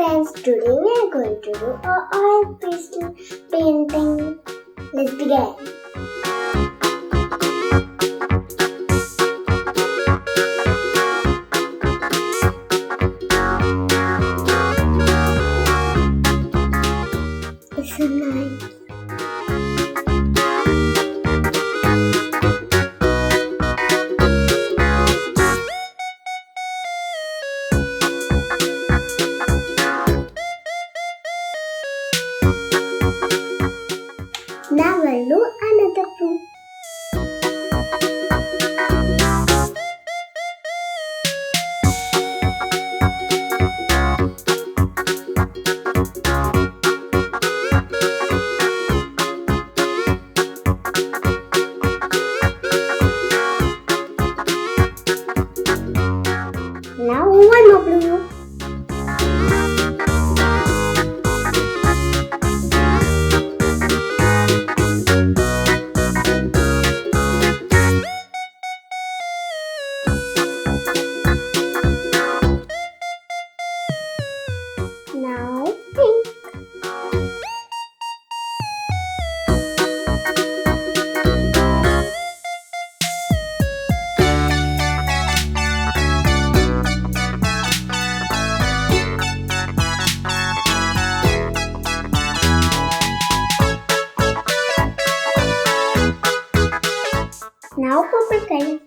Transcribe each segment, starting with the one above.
friends, today we are going to do a oil pastel painting. Let's begin. It's so nice. Now we'll do another fruit. Now one more blue. Now pink. Now purple color.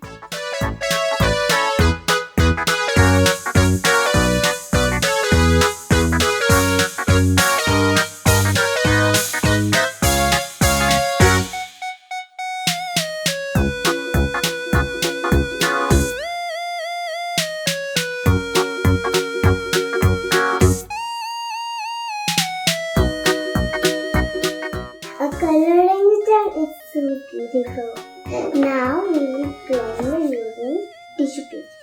A coloring is done. It's so beautiful. Now we will blend using tissue paper.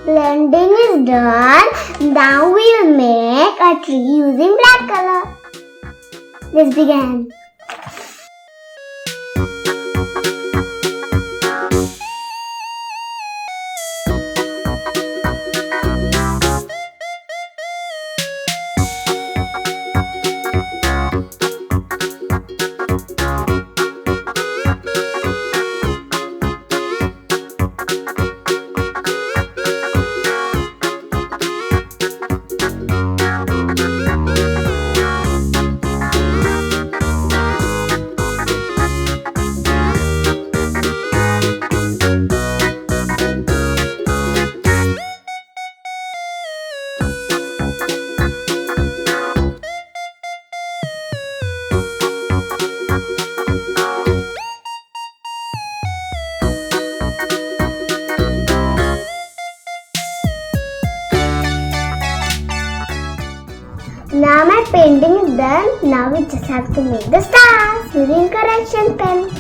Blending is done. Now we will make a tree using black color. Let's begin. Now my painting is done. Now we just have to make the stars using correction pen.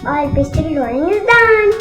All pastel drawing is done.